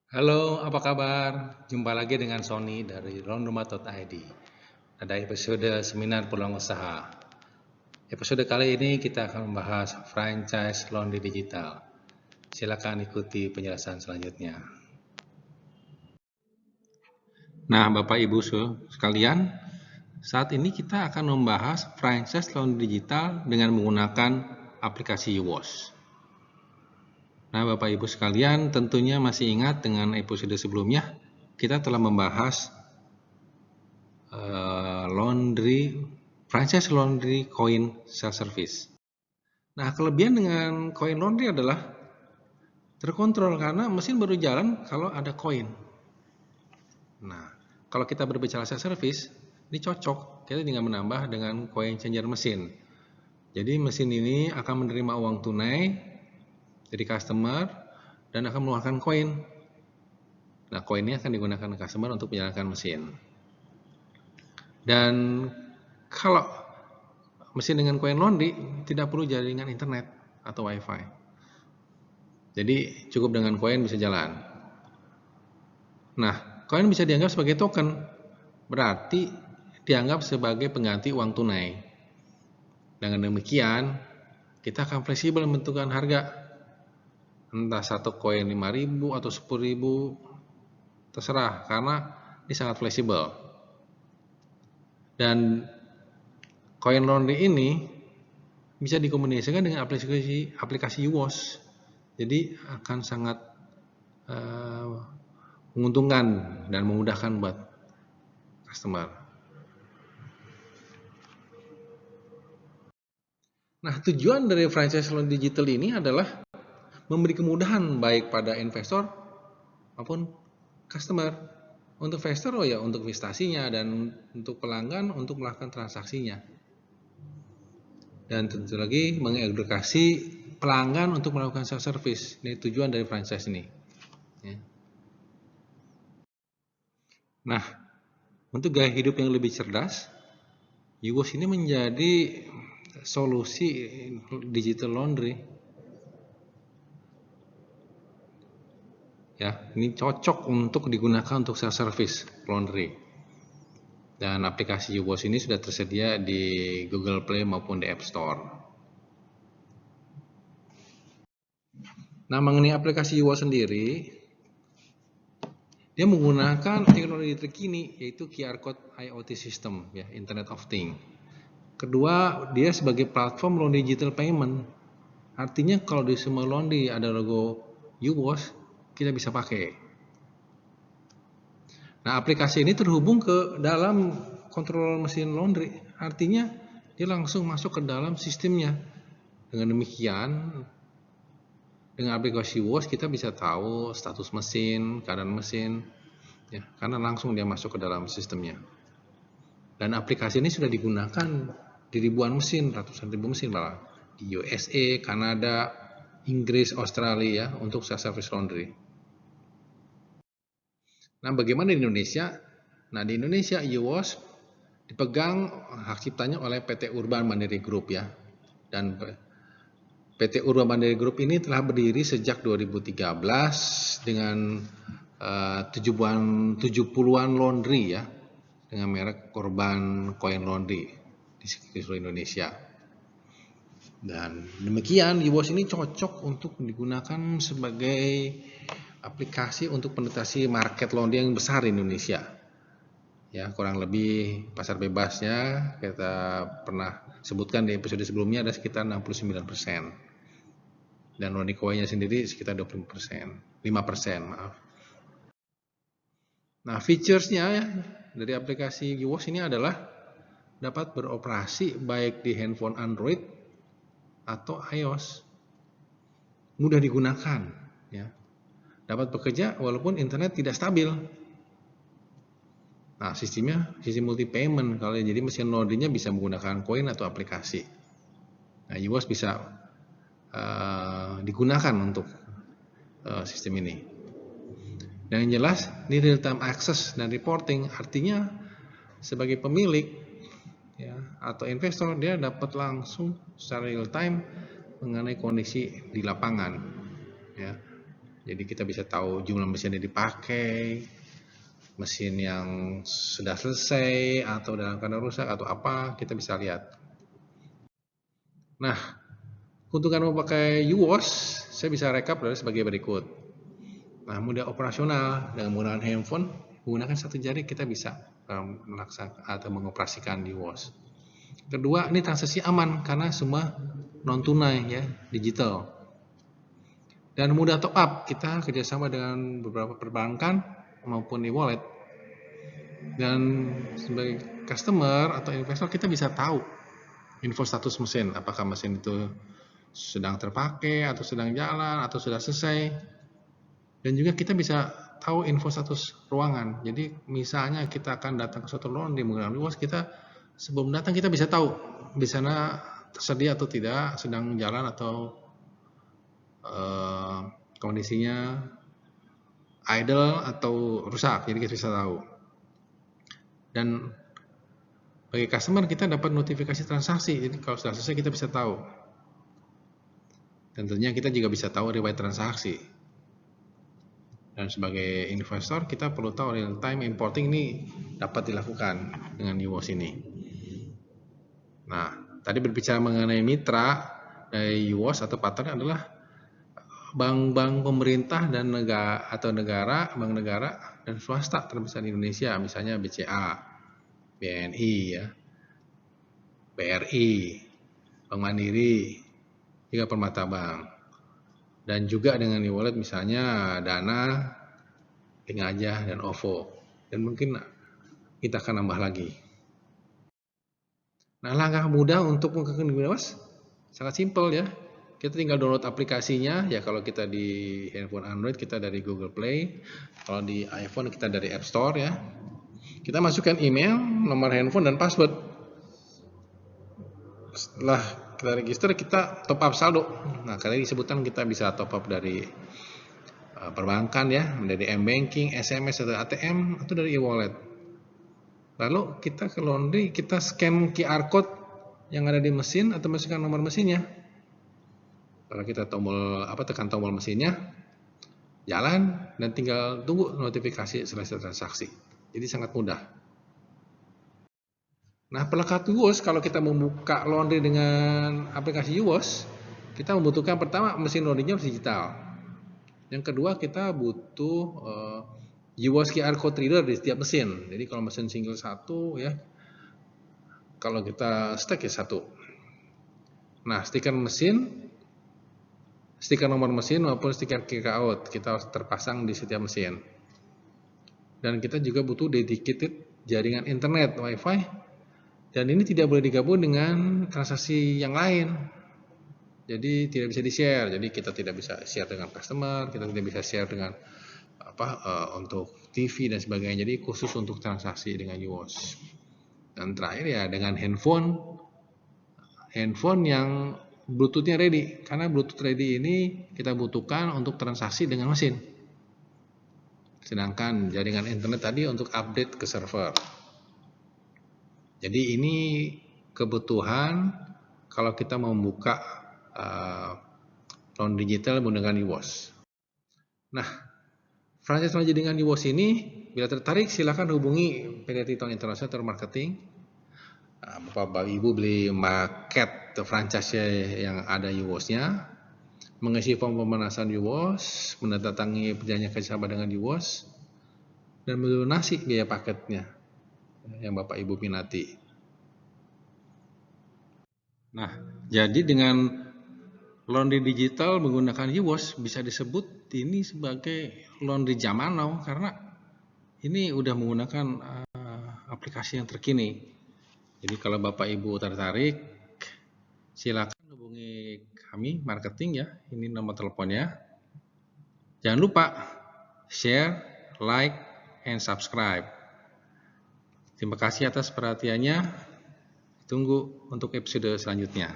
Halo, apa kabar? Jumpa lagi dengan Sony dari loanrumah.id. Ada episode seminar peluang usaha. Episode kali ini kita akan membahas franchise laundry digital. Silakan ikuti penjelasan selanjutnya. Nah, Bapak Ibu sekalian, saat ini kita akan membahas franchise laundry digital dengan menggunakan aplikasi YouWash. Nah, Bapak Ibu sekalian, tentunya masih ingat dengan episode sebelumnya, kita telah membahas franchise laundry coin self service. Nah, kelebihan dengan coin laundry adalah terkontrol karena mesin baru jalan kalau ada koin. Nah, kalau kita berbicara self service, ini cocok kita tinggal menambah dengan coin changer mesin. Jadi mesin ini akan menerima uang tunai dari customer dan akan mengeluarkan koin. Nah, koin ini akan digunakan customer untuk menjalankan mesin. Dan kalau mesin dengan coin laundry tidak perlu jaringan internet atau wifi. Jadi cukup dengan koin bisa jalan. Nah, koin bisa dianggap sebagai token, berarti dianggap sebagai pengganti uang tunai. Dengan demikian, kita akan fleksibel menentukan harga. Entah satu koin 5.000 atau 10.000, terserah karena ini sangat fleksibel. Dan coin laundry ini bisa dikomunikasikan dengan aplikasi YouWash. Jadi akan sangat menguntungkan dan memudahkan buat customer. Nah, tujuan dari franchise loan digital ini adalah memberi kemudahan baik pada investor maupun customer. Untuk investor untuk investasinya dan untuk pelanggan untuk melakukan transaksinya. Dan tentu lagi mengedukasi pelanggan untuk melakukan self service. Ini tujuan dari franchise ini. Ya. Nah, untuk gaya hidup yang lebih cerdas, YouWash ini menjadi solusi digital laundry. Ya, ini cocok untuk digunakan untuk self service laundry. Dan aplikasi YouWash ini sudah tersedia di Google Play maupun di App Store. Nah, mengenai aplikasi YouWash sendiri, dia menggunakan teknologi terkini yaitu QR Code IoT System, ya, Internet of Things. Kedua, dia sebagai platform laundry digital payment. Artinya kalau di semua laundry ada logo YouWash, kita bisa pakai. Nah, aplikasi ini terhubung ke dalam kontrol mesin laundry. Artinya dia langsung masuk ke dalam sistemnya. Dengan demikian, dengan aplikasi YouWash kita bisa tahu status mesin, keadaan mesin, ya, karena langsung dia masuk ke dalam sistemnya. Dan aplikasi ini sudah digunakan di ribuan mesin, ratusan ribu mesin malah di USA, Kanada, Inggris, Australia untuk self service laundry. Nah, bagaimana di Indonesia? Nah, di Indonesia YouWash dipegang hak ciptanya oleh PT Urban Mandiri Group, ya. Dan PT Urban Mandiri Group ini telah berdiri sejak 2013 dengan 70-an laundry, ya, dengan merek Urban Coin Laundry di seluruh Indonesia. Dan demikian YouWash ini cocok untuk digunakan sebagai aplikasi untuk penetrasi market laundry yang besar di Indonesia. Ya, kurang lebih pasar bebasnya kita pernah sebutkan di episode sebelumnya ada sekitar 69%. Dan laundry coinnya sendiri sekitar 20%, 5%, maaf. Nah, featuresnya, ya, dari aplikasi YouWash ini adalah dapat beroperasi baik di handphone Android atau iOS. Mudah digunakan, ya. Dapat bekerja walaupun internet tidak stabil. Nah, sistem multi payment, kalau jadi mesin laundry-nya bisa menggunakan koin atau aplikasi. Nah, YouWash bisa digunakan untuk sistem ini. Dan yang jelas, ini real time access dan reporting, artinya sebagai pemilik, ya, atau investor dia dapat langsung secara real time mengenai kondisi di lapangan, ya. Jadi kita bisa tahu jumlah mesin yang dipakai, mesin yang sudah selesai atau dalam keadaan rusak atau apa, kita bisa lihat. Nah, keuntungan memakai UWOS, saya bisa rekap dari sebagai berikut. Nah, mudah operasional dengan menggunakan handphone, menggunakan satu jari kita bisa melaksanakan atau mengoperasikan UWOS. Kedua, ini transaksi aman karena semua non tunai ya, digital. Dan mudah top up, kita kerjasama dengan beberapa perbankan maupun e-wallet. Dan sebagai customer atau investor kita bisa tahu info status mesin, apakah mesin itu sedang terpakai atau sedang jalan atau sudah selesai. Dan juga kita bisa tahu info status ruangan. Jadi misalnya kita akan datang ke suatu laundry menggunakan UWOS, kita sebelum datang kita bisa tahu di sana tersedia atau tidak, sedang jalan atau kondisinya idle atau rusak. Jadi kita bisa tahu. Dan bagi customer kita dapat notifikasi transaksi. Jadi kalau sudah selesai kita bisa tahu. Dan tentunya kita juga bisa tahu riwayat transaksi. Dan sebagai investor kita perlu tahu real time importing ini dapat dilakukan dengan UWOS ini. Nah, tadi berbicara mengenai mitra dari UWOS atau partner adalah bank-bank pemerintah dan negara, bank negara dan swasta terbesar di Indonesia, misalnya BCA, BNI ya, BRI, Bank Mandiri, hingga Permata Bank. Dan juga dengan e-wallet misalnya Dana, Lingajah, dan OVO. Dan mungkin kita akan nambah lagi. Nah, langkah mudah untuk menggunakan UWOS sangat simpel ya. Kita tinggal download aplikasinya, ya kalau kita di handphone Android kita dari Google Play, kalau di iPhone kita dari App Store ya. Kita masukkan email, nomor handphone, dan password. Setelah kita register, kita top up saldo. Nah, kali disebutkan kita bisa top up dari perbankan ya, dari M-Banking, SMS atau ATM, atau dari e-wallet. Lalu kita ke laundry, kita scan QR code yang ada di mesin atau masukkan nomor mesinnya. Kalau kita tekan tombol mesinnya, jalan dan tinggal tunggu notifikasi selesai transaksi. Jadi sangat mudah. Nah, pelekat UWOS kalau kita membuka laundry dengan aplikasi UWOS, kita membutuhkan pertama mesin laundrynya harus digital. Yang kedua kita butuh UWOS QR code reader di setiap mesin. Jadi kalau mesin single satu ya, kalau kita stack ya satu. Nah, stiker mesin, stiker nomor mesin maupun stiker QR out kita harus terpasang di setiap mesin. Dan kita juga butuh dedicated jaringan internet WiFi. Dan ini tidak boleh digabung dengan transaksi yang lain. Jadi tidak bisa di-share. Jadi kita tidak bisa share dengan customer, kita tidak bisa share dengan untuk TV dan sebagainya. Jadi khusus untuk transaksi dengan UWOS. Dan terakhir ya dengan handphone yang Bluetooth-nya ready, karena Bluetooth ready ini kita butuhkan untuk transaksi dengan mesin. Sedangkan jaringan internet tadi untuk update ke server. Jadi ini kebutuhan kalau kita membuka loan digital menggunakan UWOS. Nah, franchise launch dengan UWOS ini, bila tertarik silakan hubungi PT Triton International Marketing. Bapak Ibu beli market franchise yang ada UWOS-nya, mengisi form pemanasan UWOS, menandatangani perjanjian kerjasama dengan UWOS, dan melunasi biaya paketnya yang Bapak Ibu minati. Nah, jadi dengan laundry digital menggunakan UWOS bisa disebut ini sebagai laundry zaman now karena ini udah menggunakan aplikasi yang terkini. Jadi kalau Bapak Ibu tertarik, silakan hubungi kami marketing ya. Ini nomor teleponnya. Jangan lupa share, like, and subscribe. Terima kasih atas perhatiannya. Tunggu untuk episode selanjutnya.